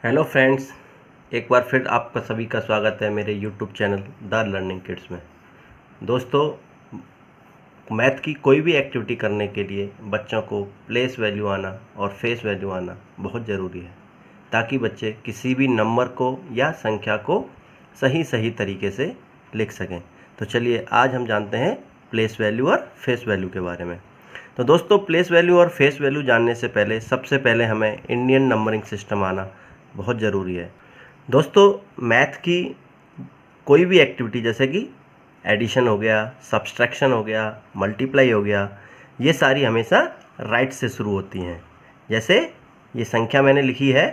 Hello friends, एक बार फिर आपका सभी का स्वागत है मेरे YouTube channel the learning kids में। दोस्तों, मैथ की कोई भी एक्टिविटी करने के लिए बच्चों को प्लेस वैल्यू आना और फेस वैल्यू आना बहुत ज़रूरी है, ताकि बच्चे किसी भी नंबर को या संख्या को सही तरीके से लिख सकें। तो चलिए आज हम जानते हैं प्लेस वैल्यू और फेस वैल्यू के बारे में। तो दोस्तों, प्लेस वैल्यू और फेस वैल्यू जानने से पहले सबसे पहले हमें इंडियन नंबरिंग सिस्टम आना बहुत ज़रूरी है। दोस्तों, मैथ की कोई भी एक्टिविटी जैसे कि एडिशन हो गया, सब्सट्रैक्शन हो गया, मल्टीप्लाई हो गया, ये सारी हमेशा राइट से शुरू होती हैं। जैसे ये संख्या मैंने लिखी है,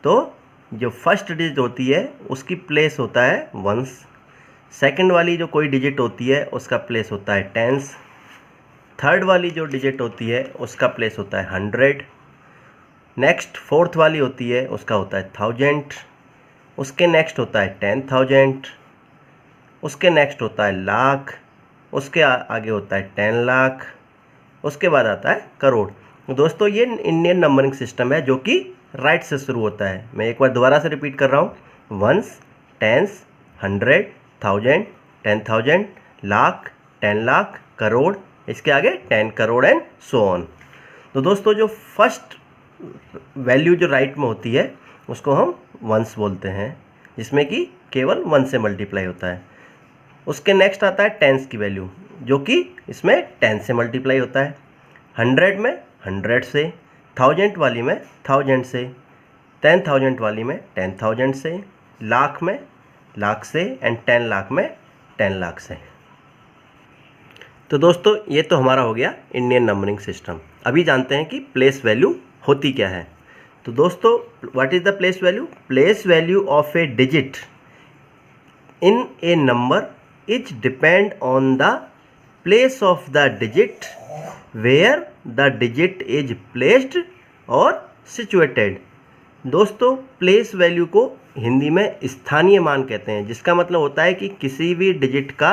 तो जो फर्स्ट डिजिट होती है उसकी प्लेस होता है वंस, सेकंड वाली जो कोई डिजिट होती है उसका प्लेस होता है टेंस, थर्ड वाली जो डिजिट होती है उसका प्लेस होता है हंड्रेड, नेक्स्ट फोर्थ वाली होती है उसका होता है थाउजेंड, उसके नेक्स्ट होता है 10,000, उसके नेक्स्ट होता है लाख, उसके आगे होता है 10 लाख, उसके बाद आता है करोड़। तो दोस्तों, ये इंडियन नंबरिंग सिस्टम है जो कि राइट से शुरू होता है। मैं एक बार दोबारा से रिपीट कर रहा हूँ, ones, tens, hundred, thousand, 10,000, lakh, 10 lakh, crore, इसके आगे 10 करोड़ एंड सो ऑन। तो दोस्तों, जो फर्स्ट वैल्यू जो राइट में होती है उसको हम वंस बोलते हैं, जिसमें कि केवल 1 से मल्टीप्लाई होता है। उसके नेक्स्ट आता है टेंस की वैल्यू, जो कि इसमें 10 से मल्टीप्लाई होता है, हंड्रेड में 100 से, थाउजेंड वाली में 1000 से, 10,000 वाली में 10,000 से, लाख में लाख से एंड 10 लाख में 10 लाख से। तो दोस्तों, ये तो हमारा हो गया इंडियन नंबरिंग सिस्टम। अभी जानते हैं कि प्लेस वैल्यू होती क्या है। तो दोस्तों, what is the place value? Place value of a digit in a number is depend on the place of the digit where the digit is placed और सिचुएटेड। दोस्तों, प्लेस वैल्यू को हिंदी में स्थानीय मान कहते हैं, जिसका मतलब होता है कि किसी भी डिजिट का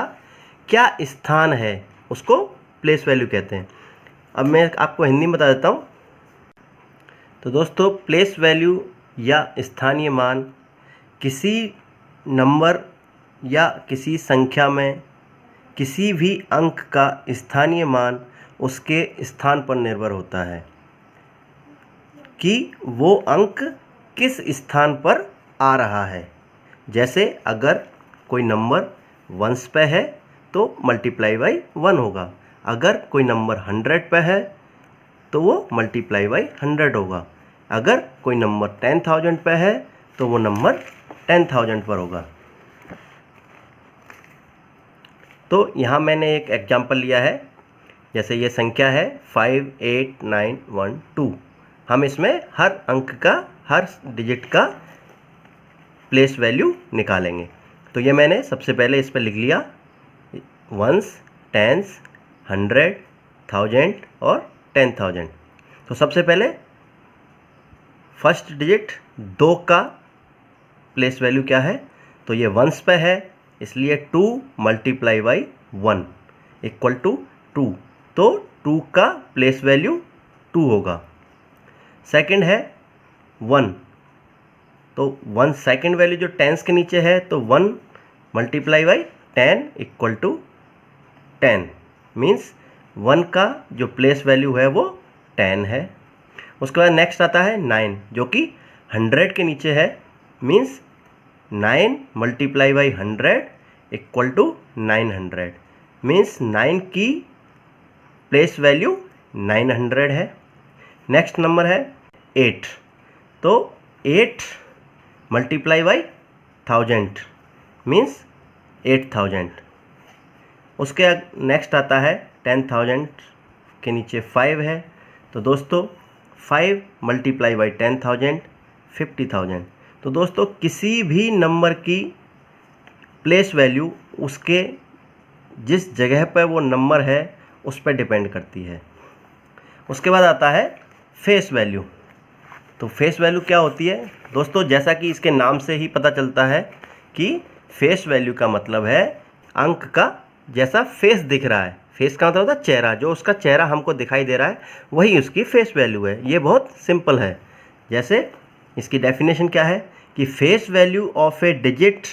क्या स्थान है उसको प्लेस वैल्यू कहते हैं। अब मैं आपको हिंदी में बता देता हूँ। तो दोस्तों, प्लेस वैल्यू या स्थानीय मान किसी नंबर या किसी संख्या में किसी भी अंक का स्थानीय मान उसके स्थान पर निर्भर होता है कि वो अंक किस स्थान पर आ रहा है। जैसे अगर कोई नंबर वंस पे है तो मल्टीप्लाई बाई 1 होगा, अगर कोई नंबर 100 पे है तो वो मल्टीप्लाई बाई 100 होगा, अगर कोई नंबर 10,000 पे है तो वो नंबर 10,000 पर होगा। तो यहाँ मैंने एक एग्जांपल लिया है, जैसे ये संख्या है 58912। हम इसमें हर अंक का, हर डिजिट का प्लेस वैल्यू निकालेंगे। तो ये मैंने सबसे पहले इस पर लिख लिया वंस, टेंस, 100, 1000 और 10,000। तो सबसे पहले फर्स्ट डिजिट 2 का प्लेस वैल्यू क्या है? तो ये वंस पे है, इसलिए 2 मल्टीप्लाई बाई 1 इक्वल टू 2। तो 2 का प्लेस वैल्यू 2 होगा। सेकंड है 1, तो 1 सेकंड वैल्यू जो टेंस के नीचे है, तो 1 multiply by 10 equal to 10, means 1 का जो प्लेस वैल्यू है वो 10 है। उसके बाद नेक्स्ट आता है 9, जो कि 100 के नीचे है, means 9 multiply by 100 equal to 900, means 9 की प्लेस वैल्यू 900 है। नेक्स्ट नंबर है 8, तो 8 मल्टीप्लाई बाई 1000 मीन्स 8000। उसके नेक्स्ट आता है 10,000 के नीचे 5 है, तो दोस्तों 5 मल्टीप्लाई बाई 10,000 50,000। तो दोस्तों, किसी भी नंबर की प्लेस वैल्यू उसके जिस जगह पर वो नंबर है उस पर डिपेंड करती है। उसके बाद आता है फेस वैल्यू। तो फेस वैल्यू क्या होती है? दोस्तों, जैसा कि इसके नाम से ही पता चलता है कि फेस वैल्यू का मतलब है अंक का जैसा फेस दिख रहा है। फेस का मतलब होता है चेहरा, जो उसका चेहरा हमको दिखाई दे रहा है वही उसकी फेस वैल्यू है। ये बहुत सिंपल है। जैसे इसकी डेफिनेशन क्या है कि face value of a digit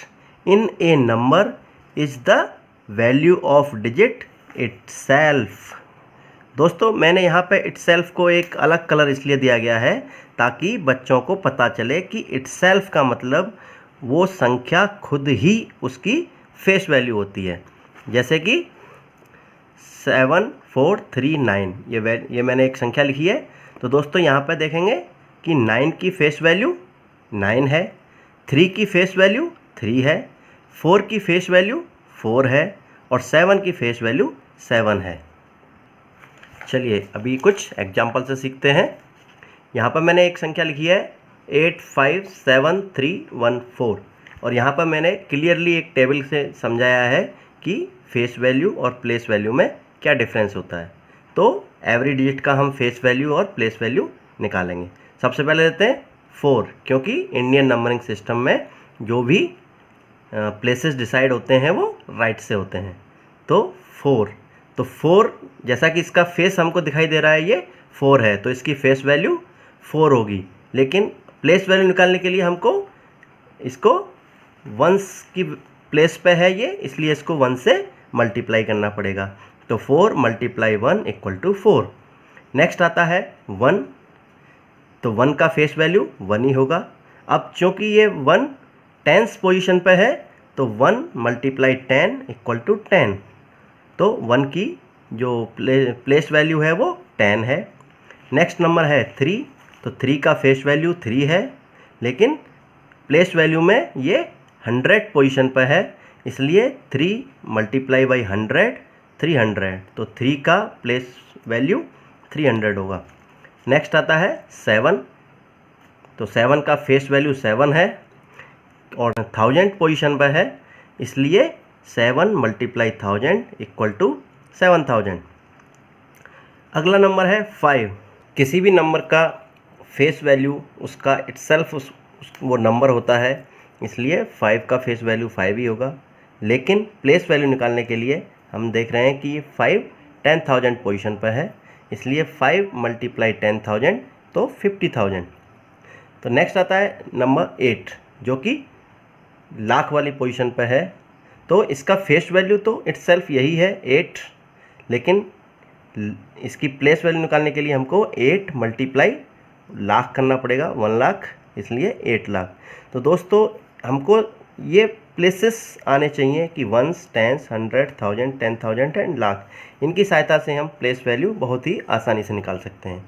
in a number is the value of digit itself. दोस्तों मैंने यहाँ पे इटसेल्फ को एक अलग कलर इसलिए दिया गया है ताकि बच्चों को पता चले कि इटसेल्फ का मतलब वो संख्या खुद ही उसकी फेस वैल्यू होती है। जैसे कि 7439 ये मैंने एक संख्या लिखी है, तो दोस्तों यहाँ पे देखेंगे कि 9 की फेस वैल्यू 9 है, 3 की फेस वैल्यू 3 है, 4 की फेस वैल्यू 4 है और 7 की फेस वैल्यू 7 है। चलिए अभी कुछ एग्जाम्पल से सीखते हैं। यहाँ पर मैंने एक संख्या लिखी है 857314 और यहाँ पर मैंने क्लियरली एक टेबल से समझाया है कि फेस वैल्यू और प्लेस वैल्यू में क्या डिफरेंस होता है। तो एवरी डिजिट का हम फेस वैल्यू और प्लेस वैल्यू निकालेंगे। सबसे पहले लेते हैं 4, क्योंकि इंडियन नंबरिंग सिस्टम में जो भी प्लेसेस डिसाइड होते हैं वो राइट से होते हैं। तो 4 जैसा कि इसका फेस हमको दिखाई दे रहा है ये 4 है, तो इसकी फेस वैल्यू 4 होगी। लेकिन प्लेस वैल्यू निकालने के लिए हमको इसको वंस की प्लेस पे है ये, इसलिए इसको 1 से मल्टीप्लाई करना पड़ेगा। तो 4 × 1 = 4। नेक्स्ट आता है 1, तो 1 का फेस वैल्यू 1 ही होगा। अब चूँकि ये 1 10th पोजीशन पे है तो 1 × 10 = 10। तो 1 की जो प्लेस वैल्यू है वो 10 है। नेक्स्ट नंबर है 3, तो 3 का फेस वैल्यू 3 है, लेकिन प्लेस वैल्यू में ये 100 पोजीशन पर है, इसलिए 3 × 100 300। तो 3 का प्लेस वैल्यू 300 होगा। नेक्स्ट आता है 7, तो 7 का फेस वैल्यू 7 है और 1000 पोजीशन पर है, इसलिए 7 × 1000 = 7000। अगला नंबर है 5। किसी भी नंबर का फेस वैल्यू उसका इटसेल्फ वो नंबर होता है, इसलिए 5 का फेस वैल्यू 5 ही होगा। लेकिन प्लेस वैल्यू निकालने के लिए हम देख रहे हैं कि ये 5 10,000 पोजीशन पर है, इसलिए 5 × 10,000 तो 50,000। तो नेक्स्ट आता है नंबर 8, जो कि लाख वाली पोजीशन पर है। तो इसका फेस वैल्यू तो इटसेल्फ यही है 8, लेकिन इसकी प्लेस वैल्यू निकालने के लिए हमको 8 × लाख करना पड़ेगा, 1 लाख, इसलिए 8 लाख। तो दोस्तों हमको ये प्लेसेस आने चाहिए कि 1s, 10s, 100, 1000, 10,000 एंड लाख। इनकी सहायता से हम प्लेस वैल्यू बहुत ही आसानी से निकाल सकते हैं।